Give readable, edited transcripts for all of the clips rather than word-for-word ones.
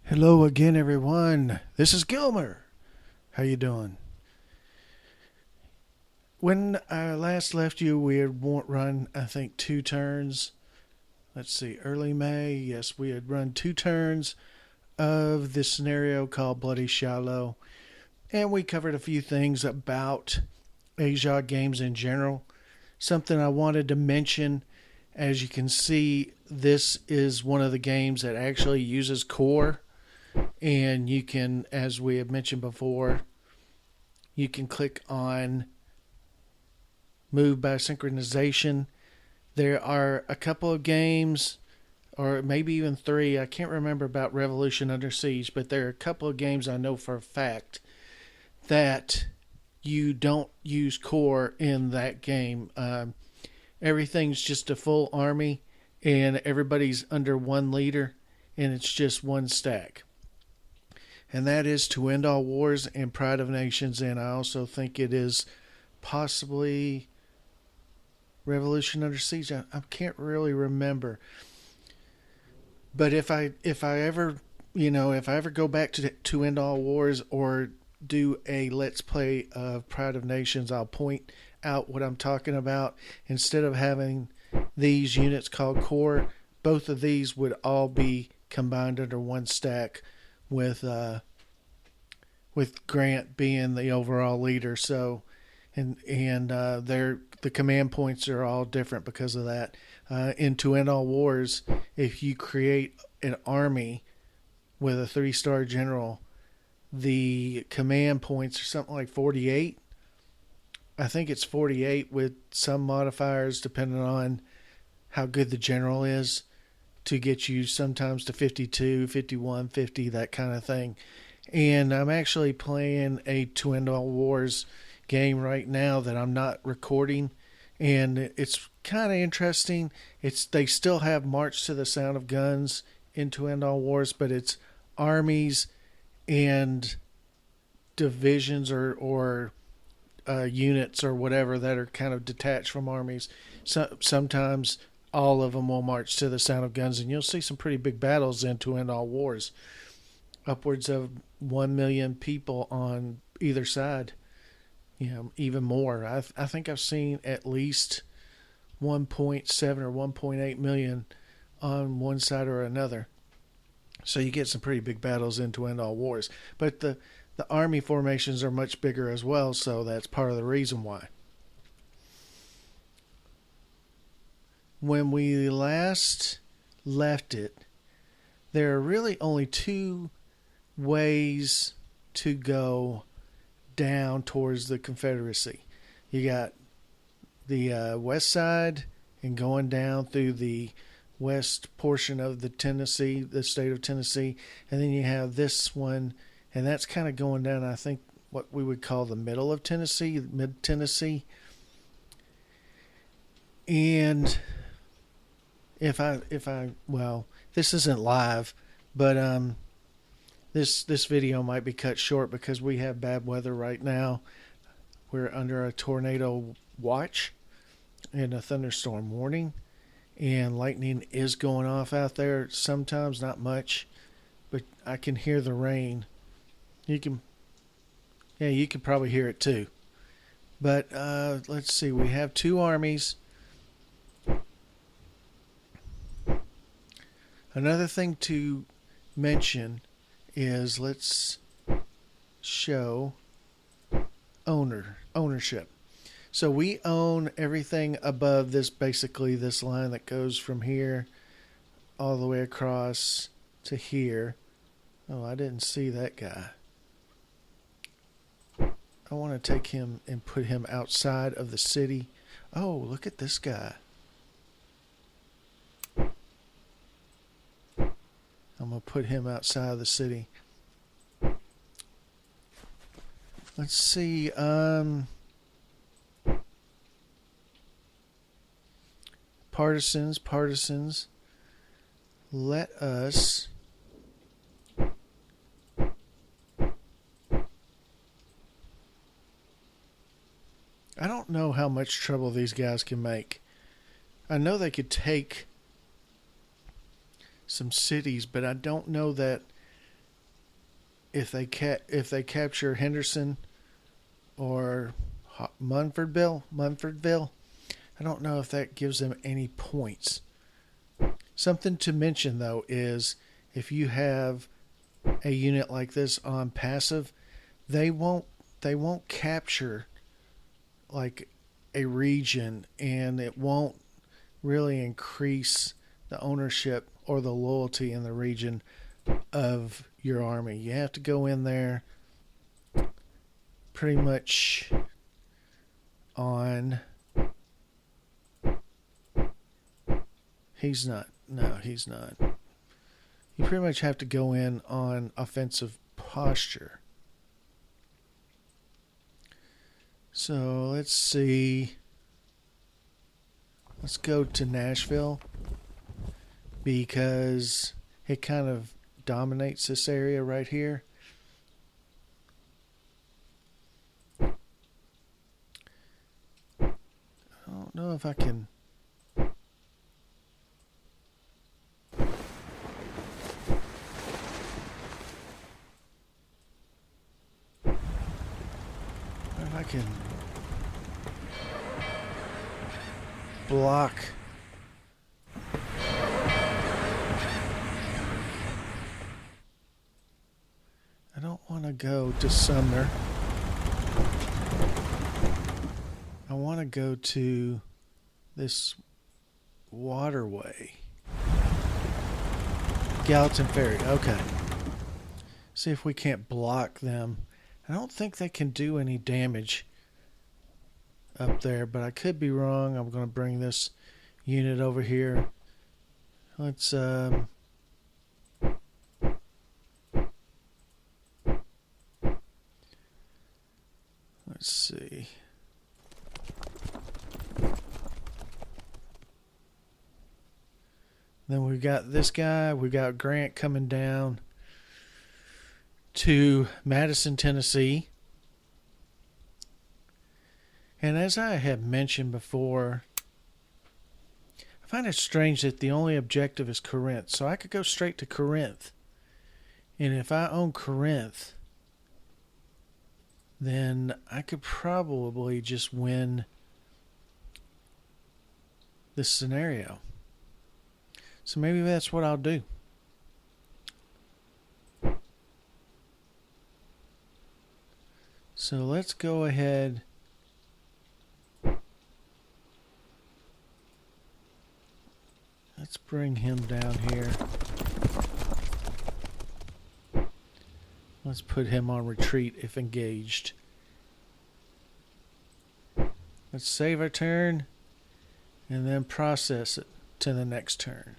Hello again, everyone. This is Gilmer. How you doing? When I last left you, we had run, I think, 2 turns. Let's see, early May. Yes, we had run 2 turns of this scenario called Bloody Shiloh. And we covered a few things about Ageod games in general. Something I wanted to mention, as you can see, this is one of the games that actually uses core. And you can, as we have mentioned before, you can click on move by synchronization. There are a couple of games, or maybe even 3. I can't remember about Revolution Under Siege, but there are a couple of games I know for a fact that you don't use core in that game. Everything's just a full army, and everybody's under one leader, and it's just one stack. And that is To End All Wars and Pride of Nations, and I also think it is possibly Revolution Under Siege. I can't really remember. But if I ever go back to End All Wars or do a Let's Play of Pride of Nations, I'll point out what I'm talking about. Instead of having these units called core, both of these would all be combined under one stack, with Grant being the overall leader. So, and the command points are all different because of that. In To End All Wars, if you create an army with a 3-star general, the command points are something like 48. I think it's 48 with some modifiers depending on how good the general is, to get you sometimes to 52, 51, 50, that kind of thing. And I'm actually playing a To End All Wars game right now that I'm not recording, and it's kind of interesting. They still have March to the Sound of Guns in To End All Wars, but it's armies and divisions or units or whatever that are kind of detached from armies. Sometimes all of them will march to the sound of guns, and you'll see some pretty big battles in To End All Wars. Upwards of 1 million people on either side. Even more. I think I've seen at least 1.7 or 1.8 million on one side or another. So you get some pretty big battles in To End All Wars. But the army formations are much bigger as well, so that's part of the reason why. When we last left it, there are really only 2 ways to go down towards the Confederacy. You got the west side and going down through the west portion of the state of Tennessee, and then you have this one, and that's kind of going down, I think, what we would call the middle of Tennessee, mid Tennessee. And if I this isn't live, but this video might be cut short because we have bad weather right now. We're under a tornado watch and a thunderstorm warning, and lightning is going off out there sometimes, not much, but I can hear the rain. You can probably hear it too. But let's see, we have 2 armies. Another thing to mention is, let's show ownership. So we own everything above basically this line that goes from here all the way across to here. Oh, I didn't see that guy. I want to take him and put him outside of the city. Oh, look at this guy. I'm going to put him outside of the city. Let's see. Partisans. Let us I don't know how much trouble these guys can make. I know they could take some cities, but I don't know that if they capture Henderson or Munfordville, I don't know if that gives them any points. Something to mention though is if you have a unit like this on passive, they won't capture like a region, and it won't really increase the ownership or the loyalty in the region of your army. You have to go in there pretty much on... He's not. No, he's not. You pretty much have to go in on offensive posture. So let's see. Let's go to Nashville because it kind of dominates this area right here. I don't know if I can... I can block. I don't want to go to Sumner. I want to go to this waterway. Gallatin Ferry. Okay. See if we can't block them. I don't think they can do any damage up there, but I could be wrong. I'm going to bring this unit over here. Let's see. Then we've got this guy. We've got Grant coming down to Madison, Tennessee. And as I have mentioned before, I find it strange that the only objective is Corinth. So I could go straight to Corinth. And if I own Corinth, then I could probably just win this scenario. So maybe that's what I'll do. So let's go ahead. Let's bring him down here. Let's put him on retreat if engaged. Let's save our turn and then process it to the next turn.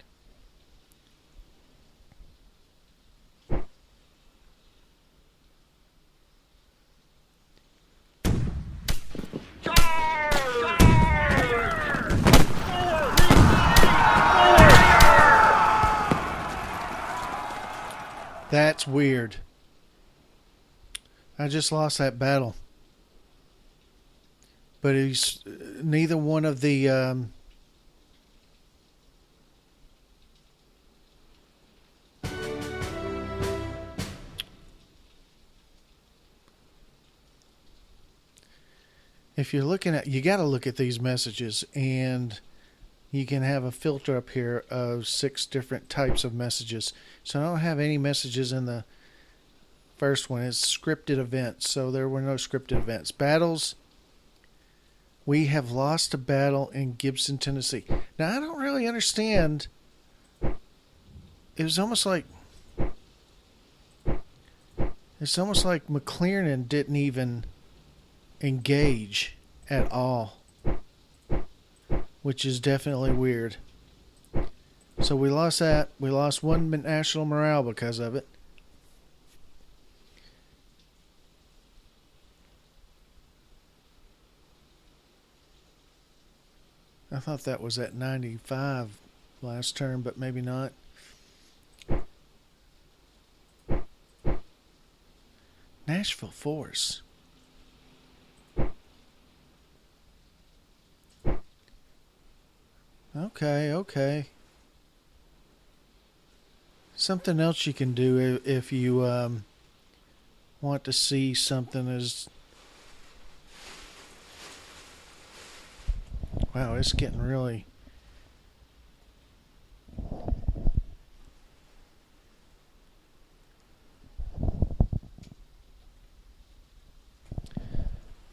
That's weird. I just lost that battle. But he's neither one of the if you're looking at, you got to look at these messages, and you can have a filter up here of 6 different types of messages. So I don't have any messages in the first one. It's scripted events, so there were no scripted events. Battles. We have lost a battle in Gibson, Tennessee. Now, I don't really understand. It was almost like... It's almost like McClernand didn't even engage at all, which is definitely weird. So we lost that. We lost 1 national morale because of it. I thought that was at 95 last turn, but maybe not. Nashville Force. Okay. Something else you can do if you want to see something as... Wow, it's getting really...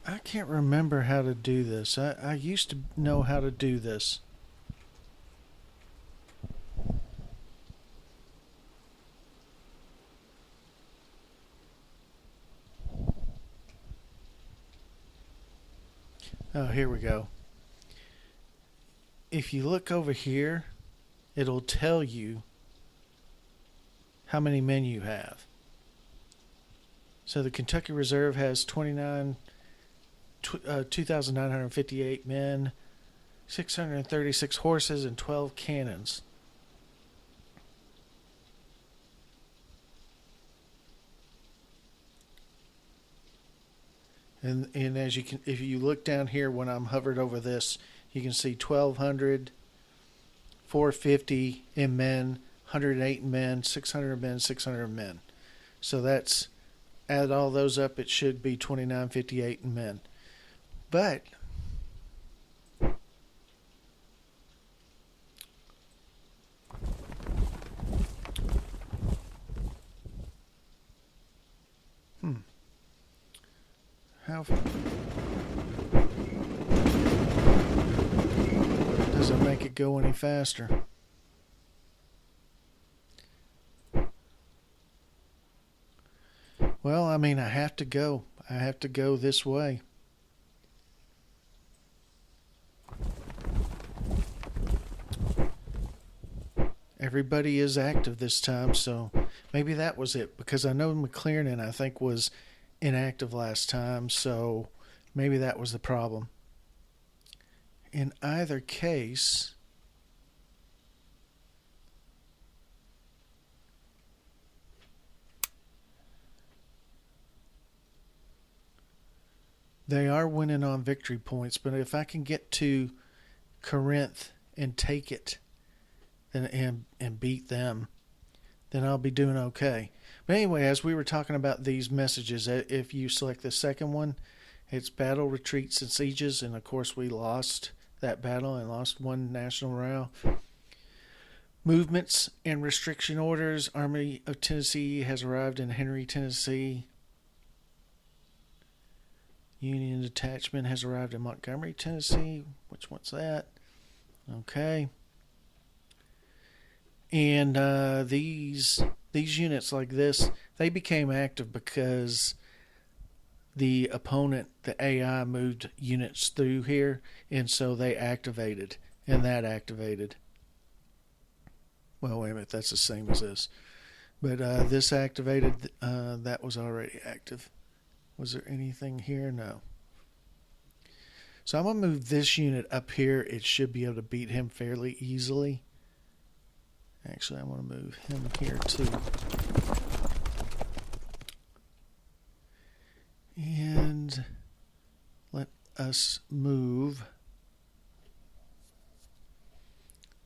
I can't remember how to do this. I used to know how to do this. Oh, here we go. If you look over here, it'll tell you how many men you have. So the Kentucky Reserve has 2,958 men, 636 horses, and 12 cannons. And as you can, if you look down here when I'm hovered over this, you can see 1,200, 450 in men, 108 in men, 600 men, 600 men. So that's, add all those up, it should be 2,958 in men. But how doesn't make it go any faster? Well, I mean, I have to go. I have to go this way. Everybody is active this time, so maybe that was it. Because I know McLaren, I think, was inactive last time, so maybe that was the problem. In either case, they are winning on victory points, but if I can get to Corinth and take it and beat them, then I'll be doing okay. But anyway, as we were talking about these messages, if you select the second one, it's battle, retreats, and sieges, and of course we lost that battle and lost one national morale. Movements and restriction orders. Army of Tennessee has arrived in Henry, Tennessee. Union detachment has arrived in Montgomery, Tennessee. Which one's that? Okay. And these units like this, they became active because the opponent, the AI, moved units through here, and so they activated, and that activated. Well, wait a minute, that's the same as this. But this activated, that was already active. Was there anything here? No. So I'm going to move this unit up here. It should be able to beat him fairly easily. Actually, I want to move him here too. And let us move.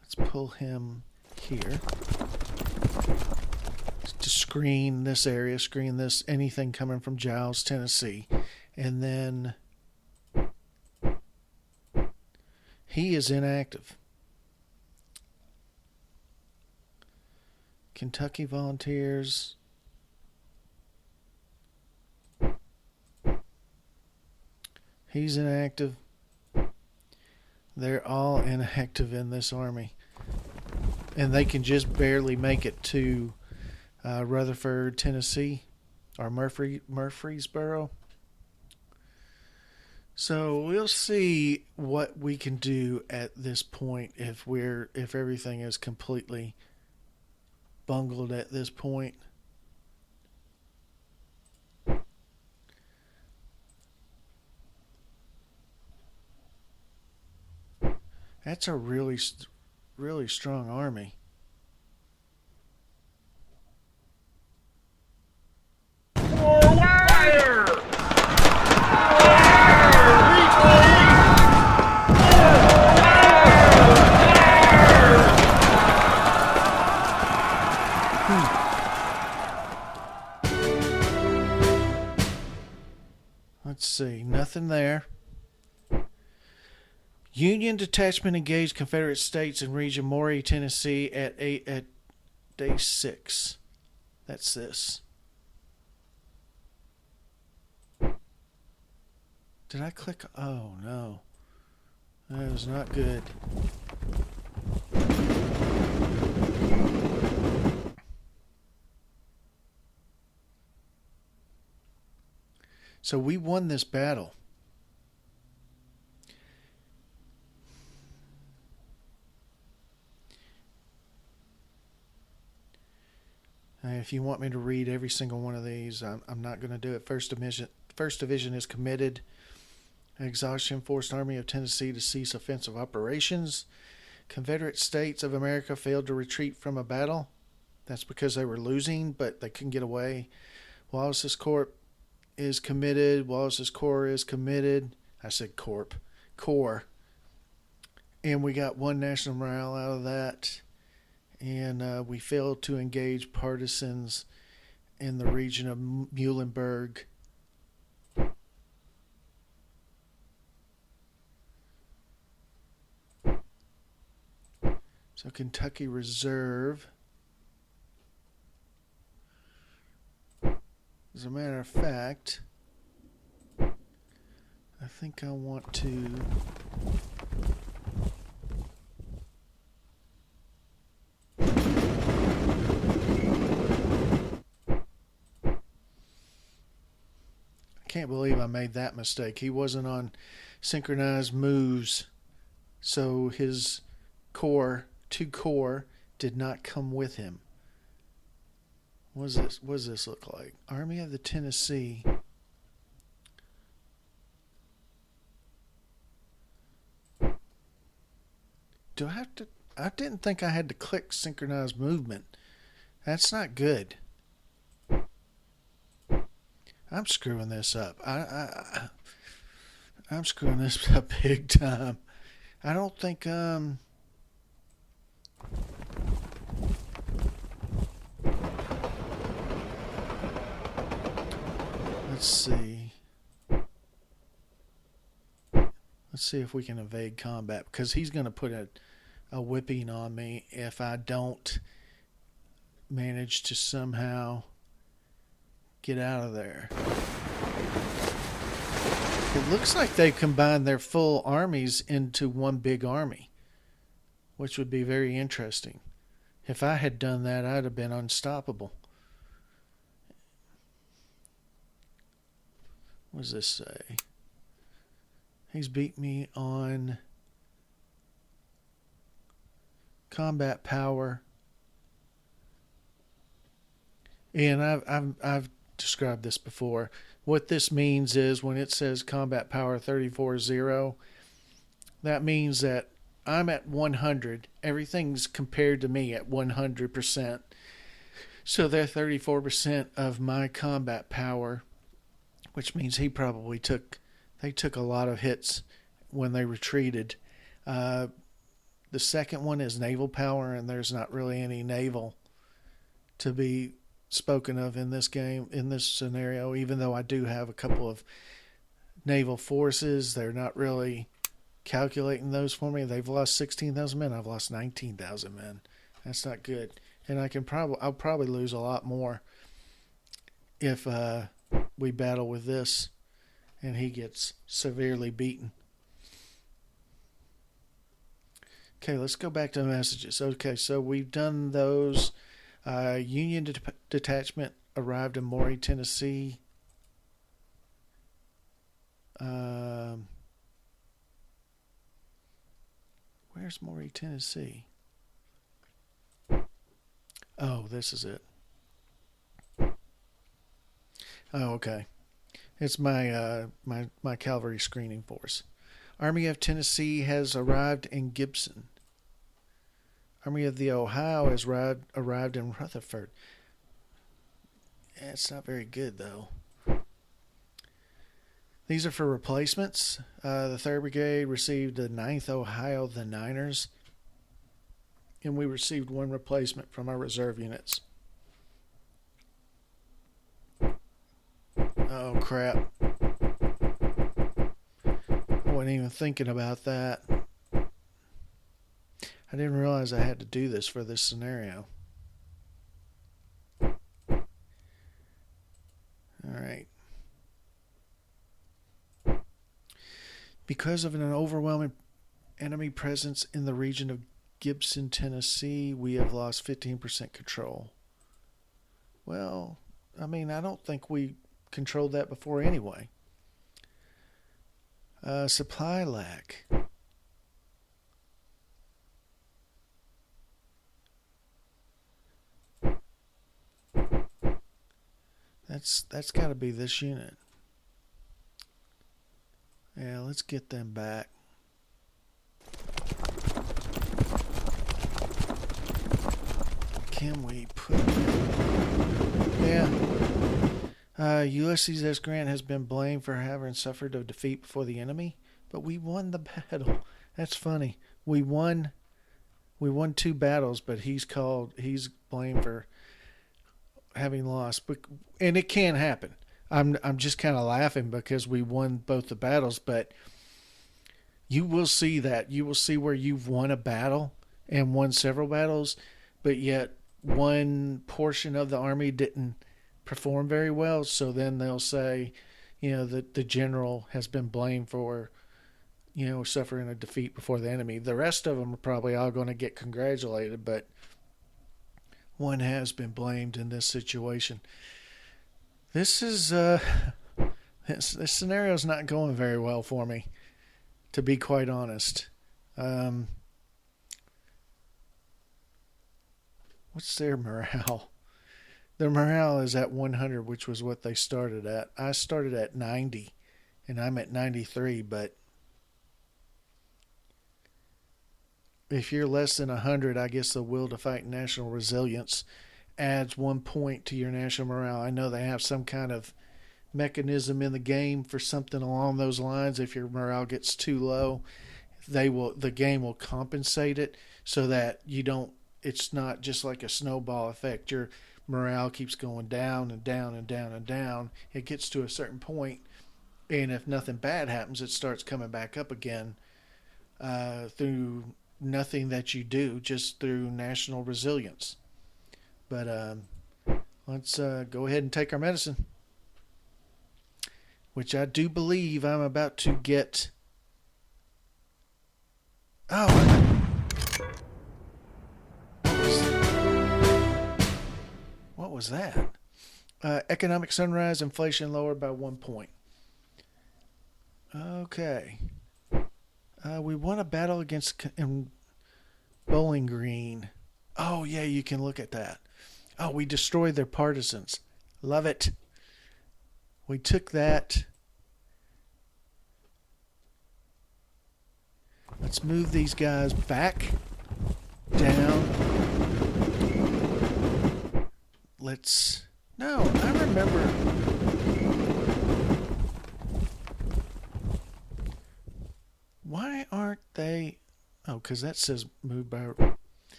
Let's pull him here to screen this area, screen this, anything coming from Giles, Tennessee. And then he is inactive. Kentucky Volunteers. He's inactive. They're all inactive in this army. And they can just barely make it to Rutherford, Tennessee, or Murfreesboro. So we'll see what we can do at this point if everything is completely bungled at this point. That's a really strong army. Fire! Let's see. Nothing there. Union detachment engaged Confederate states in region Maury, Tennessee at day 6. That's this. Did I click? Oh, no. That was not good. So we won this battle. If you want me to read every single one of these, I'm not going to do it. First Division is committed. Exhaustion forced Army of Tennessee to cease offensive operations. Confederate States of America failed to retreat from a battle. That's because they were losing, but they couldn't get away. Wallace's Corps is committed. Wallace's Corps is committed. I said Corps. And we got one national morale out of that. And we failed to engage partisans in the region of Muhlenberg. So Kentucky Reserve. As a matter of fact, I think I want to can't believe I made that mistake. He wasn't on synchronized moves, so his two corps did not come with him. What does this look like? Army of the Tennessee. Do I have to? I didn't think I had to click synchronized movement. That's not good. I'm screwing this up. I'm screwing this up big time. I don't think let's see. Let's see if we can evade combat, because he's going to put a whipping on me if I don't manage to somehow get out of there. It looks like they've combined their full armies into one big army, which would be very interesting. If I had done that, I'd have been unstoppable. What does this say? He's beat me on combat power. And I've described this before. What this means is when it says combat power 34-0, that means that I'm at 100. Everything's compared to me at 100%. So they're 34% of my combat power, which means they took a lot of hits when they retreated. The second one is naval power, and there's not really any naval to be spoken of in this game, in this scenario, even though I do have a couple of naval forces. They're not really calculating those for me. They've lost 16,000 men. I've lost 19,000 men. That's not good. And I'll probably lose a lot more if we battle with this and he gets severely beaten. Okay, let's go back to the messages. Okay, so we've done those. Union detachment arrived in Maury, Tennessee. Where's Maury, Tennessee? Oh, this is it. Oh, okay. It's my my cavalry screening force. Army of Tennessee has arrived in Gibson. Army of the Ohio has arrived in Rutherford. It's not very good, though. These are for replacements. The 3rd Brigade received the 9th Ohio, the Niners. And we received one replacement from our reserve units. Oh, crap. wasn't even thinking about that. I didn't realize I had to do this for this scenario. Alright. Because of an overwhelming enemy presence in the region of Gibson, Tennessee, we have lost 15% control. Well, I mean, I don't think we controlled that before anyway. Supply lack. That's got to be this unit. Yeah, let's get them back. Can we put them? Yeah. Ulysses S. Grant has been blamed for having suffered a defeat before the enemy, but we won the battle. That's funny. We won 2 battles, but he's blamed for having lost. And it can happen. I'm just kind of laughing because we won both the battles, but you will see that. You will see where you've won a battle and won several battles, but yet one portion of the army didn't perform very well, so then they'll say, that the general has been blamed for, suffering a defeat before the enemy. The rest of them are probably all going to get congratulated, but one has been blamed in this situation. This is this scenario is not going very well for me, to be quite honest. What's their morale? Their morale is at 100, which was what they started at. I started at 90, and I'm at 93, but if you're less than 100, I guess the will to fight national resilience adds 1 point to your national morale. I know they have some kind of mechanism in the game for something along those lines. If your morale gets too low, the game will compensate it so that it's not just like a snowball effect. Your morale keeps going down and down and down and down. It gets to a certain point, and if nothing bad happens, it starts coming back up again through nothing that you do, just through national resilience. But let's go ahead and take our medicine, which I do believe I'm about to get. What was that? Economic sunrise, inflation lowered by 1 point. Okay. We won a battle against Bowling Green. Oh, yeah, you can look at that. Oh, we destroyed their partisans. Love it. We took that. Let's move these guys back, down. No, I remember. Why aren't they? Oh, because that says move by.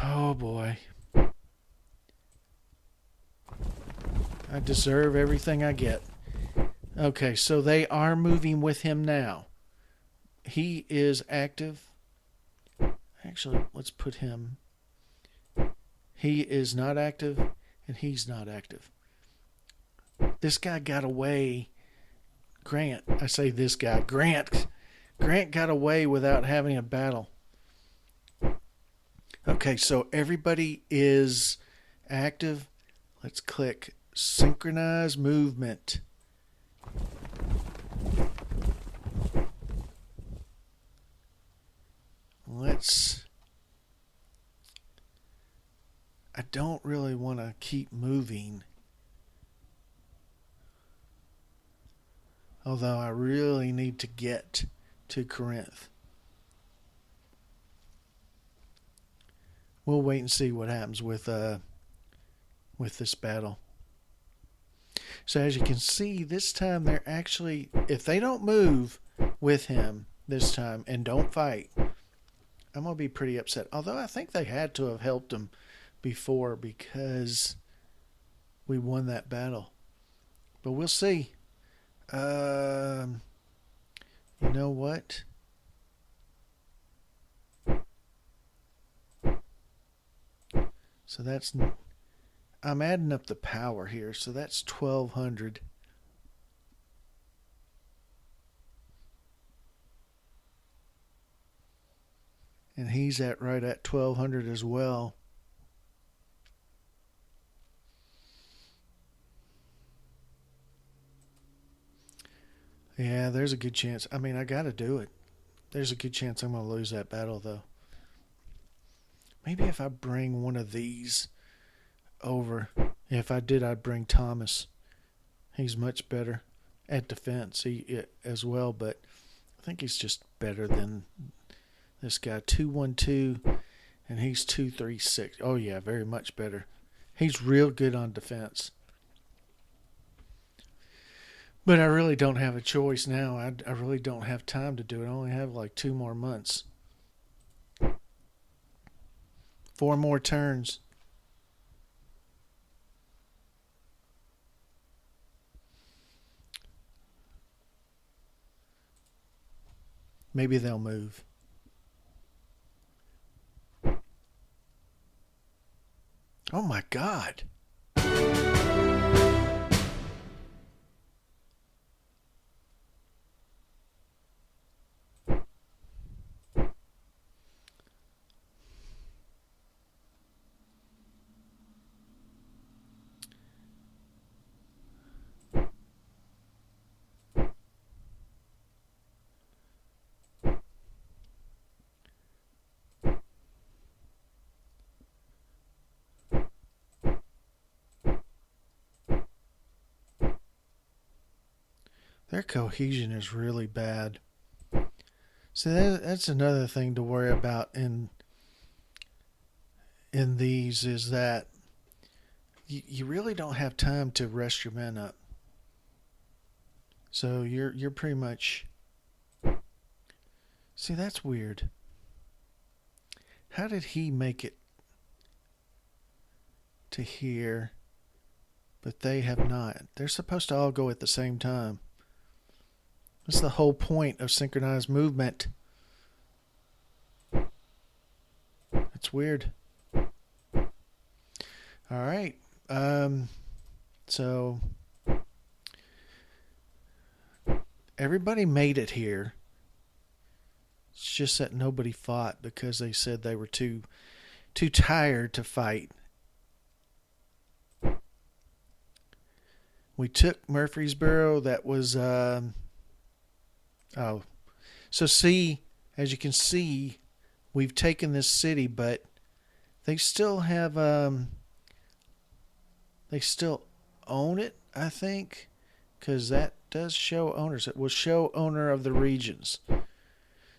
Oh, boy. I deserve everything I get. Okay, so they are moving with him now. He is active. Actually, let's put him. He is not active, and he's not active. This guy got away. Grant. I say this guy. Grant got away without having a battle. Okay, so everybody is active. Let's click synchronize movement. I don't really want to keep moving. Although I really need to get to Corinth. We'll wait and see what happens with this battle. So as you can see, this time they're actually, if they don't move with him this time and don't fight, I'm going to be pretty upset. Although I think they had to have helped him before because we won that battle. But we'll see. You know what? So that's... I'm adding up the power here, so that's 1,200. And he's right at 1,200 as well. Yeah, there's a good chance. I mean, I got to do it. There's a good chance I'm going to lose that battle, though. Maybe if I bring one of these over. If I did, I'd bring Thomas. He's much better at defense as well, but I think he's just better than this guy. 212, and he's 236. Oh, yeah, very much better. He's real good on defense. But I really don't have a choice now. I really don't have time to do it. I only have like 2 more months. 4 more turns. Maybe they'll move. Oh my God. Their cohesion is really bad. So that's another thing to worry about in these, is that you really don't have time to rest your men up. So you're pretty much... See, that's weird. How did he make it to here, but they have not? They're supposed to all go at the same time. That's the whole point of synchronized movement. It's weird. All right. So everybody made it here. It's just that nobody fought because they said they were too tired to fight. We took Murfreesboro. That was so see, as you can see, we've taken this city, but they still have they still own it, I think, because that does show owners. It will show owner of the regions.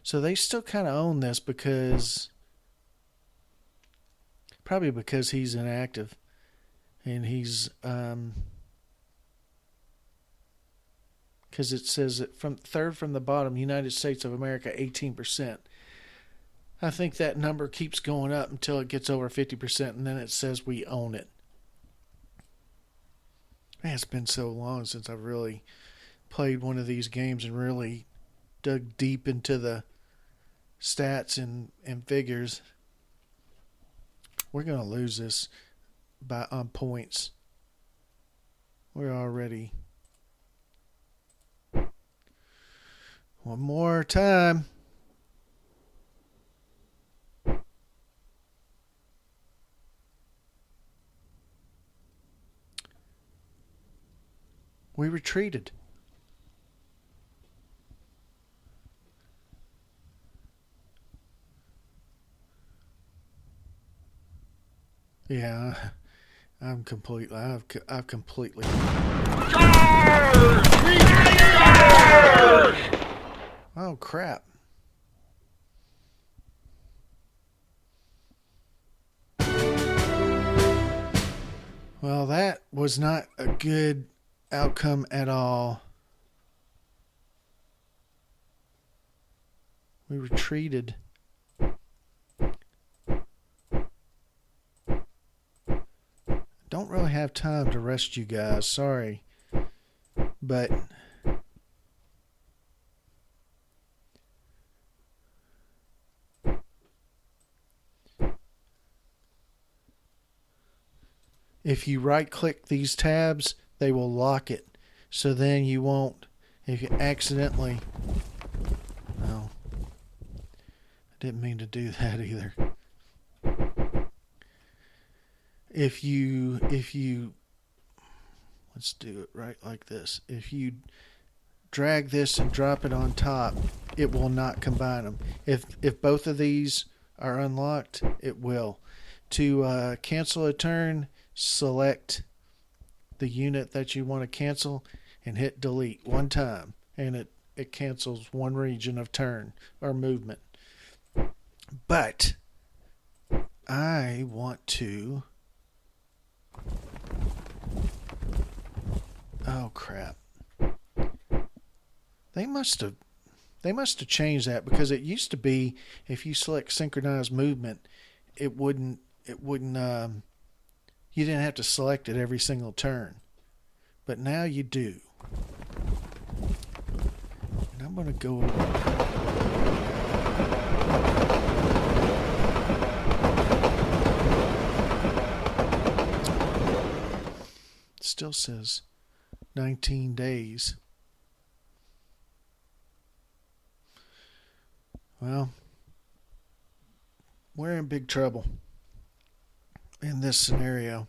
So they still kind of own this probably because he's inactive, and he's because it says that from third from the bottom, United States of America, 18%. I think that number keeps going up until it gets over 50%, and then it says we own it. Man, it's been so long since I've really played one of these games and really dug deep into the stats and figures. We're going to lose this on points. We're already... One more time. We retreated. Yeah, I've completely. Oh crap! Well, that was not a good outcome at all. We retreated. Don't really have time to rest you guys. Sorry. But If you right click these tabs, they will lock it. So then you won't, if you accidentally, no, I didn't mean to do that either. If you, let's do it right like this. If you drag this and drop it on top, it will not combine them. If both of these are unlocked, it will. To cancel a turn, select the unit that you want to cancel and hit delete one time, and it cancels one region of turn or movement. But I want to, oh crap, they must have changed that, because it used to be if you select synchronized movement, it wouldn't you didn't have to select it every single turn, but now you do. And I'm going to go over. It still says 19 days. Well, we're in big trouble in this scenario.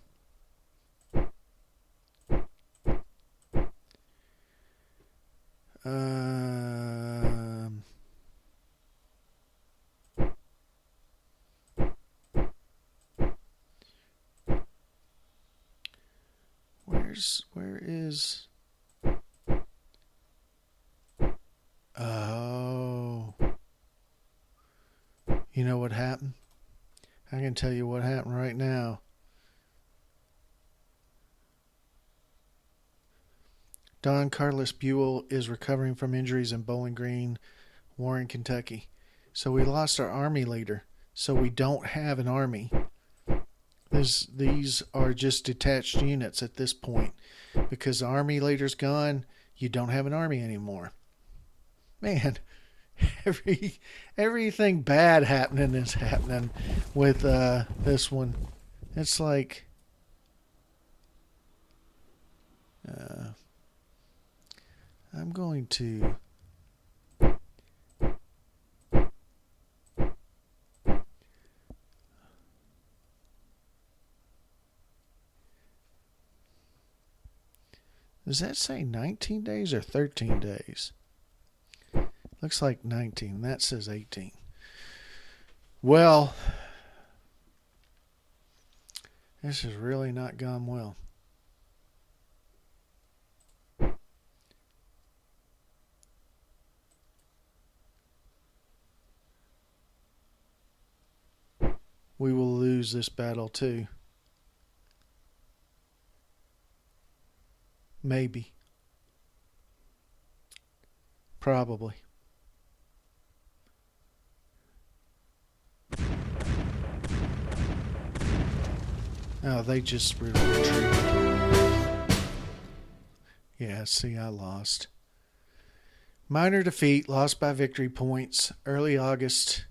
Where is? Oh, you know what happened? I can tell you what happened right now. Don Carlos Buell is recovering from injuries in Bowling Green, Warren, Kentucky. So we lost our army leader. So we don't have an army. These are just detached units at this point. Because the army leader's gone, you don't have an army anymore. Man, everything bad happening is happening with this one. It's like I'm going to does that say 19 days or 13 days? Looks like 19. That says 18. Well, this has really not gone well. We will lose this battle too. Maybe. Probably. Oh, they just retreated. Yeah, see, I lost. Minor defeat, lost by victory points, early August.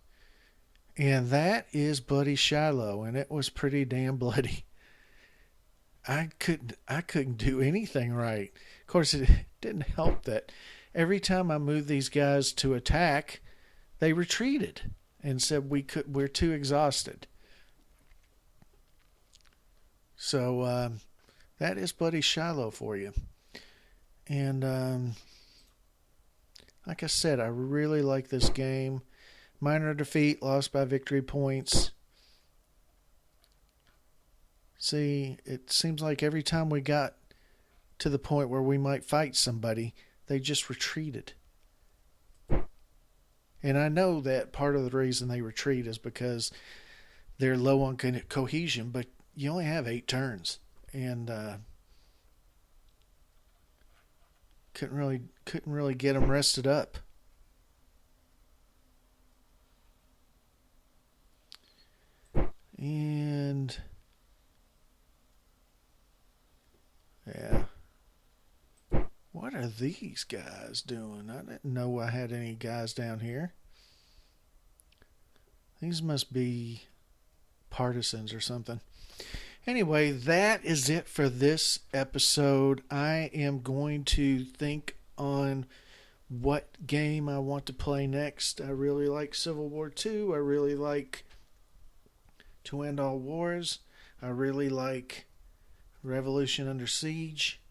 And that is Bloody Shiloh, and it was pretty damn bloody. I couldn't do anything right. Of course, it didn't help that every time I moved these guys to attack, they retreated and said we're too exhausted. So that is Bloody Shiloh for you. And like I said, I really like this game. Minor defeat, lost by victory points. See, it seems like every time we got to the point where we might fight somebody, they just retreated. And I know that part of the reason they retreat is because they're low on cohesion, but you only have 8 turns. And couldn't really get them rested up. And yeah. What are these guys doing? I didn't know I had any guys down here. These must be partisans or something. Anyway, that is it for this episode. I am going to think on what game I want to play next. I really like Civil War II. I really like To End All Wars. I really like Revolution Under Siege.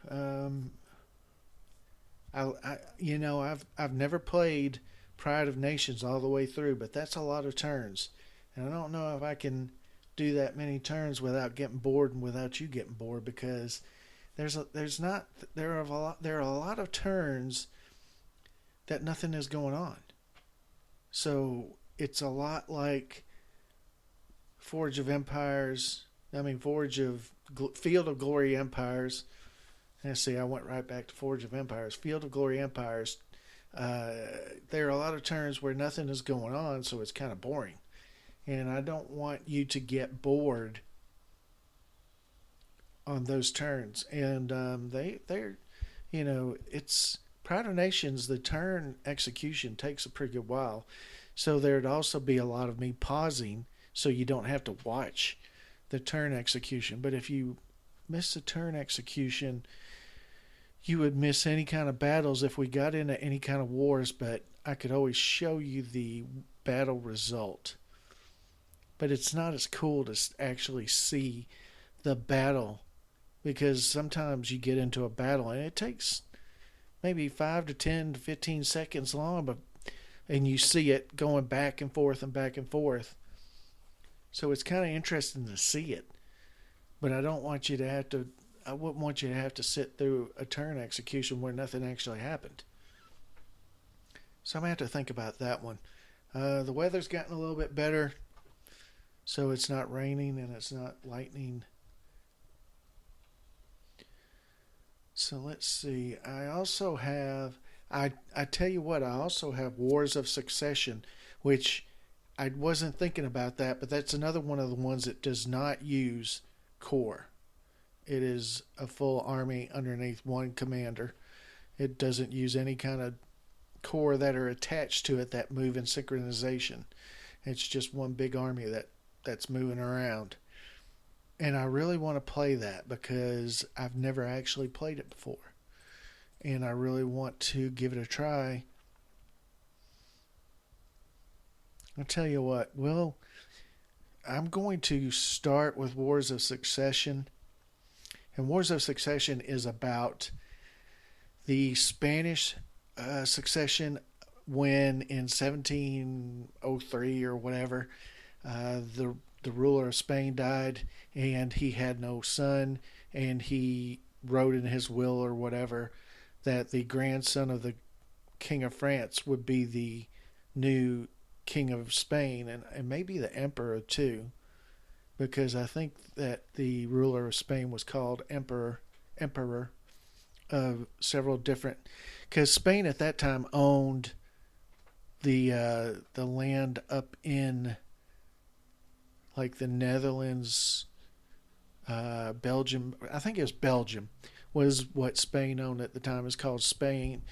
Um, I've never played Pride of Nations all the way through, but that's a lot of turns, and I don't know if I can do that many turns without getting bored and without you getting bored, because there are a lot of turns that nothing is going on. So it's a lot like Forge of Empires. I mean, Field of Glory Empires. Let's see, I went right back to Forge of Empires. Field of Glory Empires. There are a lot of turns where nothing is going on, so it's kind of boring. And I don't want you to get bored on those turns. And they're, it's Pride of Nations. The turn execution takes a pretty good while, so there'd also be a lot of me pausing, so you don't have to watch the turn execution. But if you miss the turn execution, you would miss any kind of battles if we got into any kind of wars. But I could always show you the battle result. But it's not as cool to actually see the battle, because sometimes you get into a battle and it takes maybe 5 to 10 to 15 seconds long, and you see it going back and forth and back and forth. So it's kind of interesting to see it. But I wouldn't want you to have to sit through a turn execution where nothing actually happened. So I'm going to have to think about that one. The weather's gotten a little bit better, so it's not raining and it's not lightning. So let's see. I also have, I tell you what, I also have Wars of Succession, which I wasn't thinking about that, but that's another one of the ones that does not use core. It is a full army underneath one commander. It doesn't use any kind of core that are attached to it that move in synchronization. It's just one big army that's moving around. And I really want to play that because I've never actually played it before. And I really want to give it a try. I'll tell you what, I'm going to start with Wars of Succession. And Wars of Succession is about the Spanish succession when in 1703 or whatever, the ruler of Spain died and he had no son, and he wrote in his will or whatever that the grandson of the King of France would be the new King of Spain, and maybe the Emperor too, because I think that the ruler of Spain was called Emperor of several different, because Spain at that time owned the land up in like the Netherlands, Belgium. I think it was Belgium was what Spain owned at the time. It's called Spanish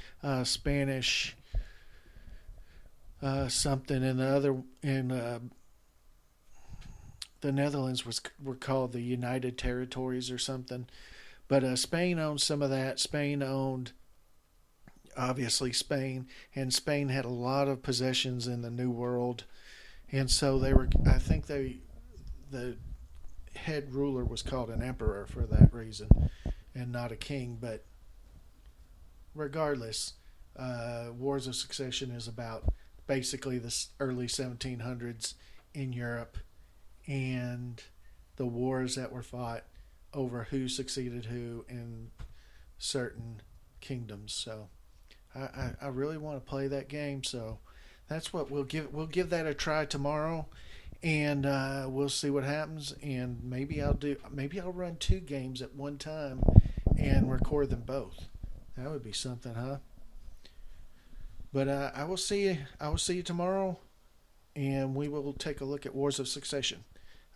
something, and the Netherlands were called the United Territories or something. But Spain owned some of that. Spain owned, obviously, Spain, and Spain had a lot of possessions in the New World, and so the head ruler was called an emperor for that reason, and not a king. But regardless, Wars of Succession is about basically the early 1700s in Europe and the wars that were fought over who succeeded who in certain kingdoms. So I really want to play that game. So that's what we'll give that a try tomorrow, and we'll see what happens. And maybe I'll run 2 games at one time and record them both. That would be something, huh? But I will see you tomorrow, and we will take a look at Wars of Succession.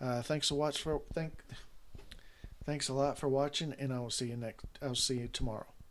Thanks a lot for watching, and I'll see you tomorrow.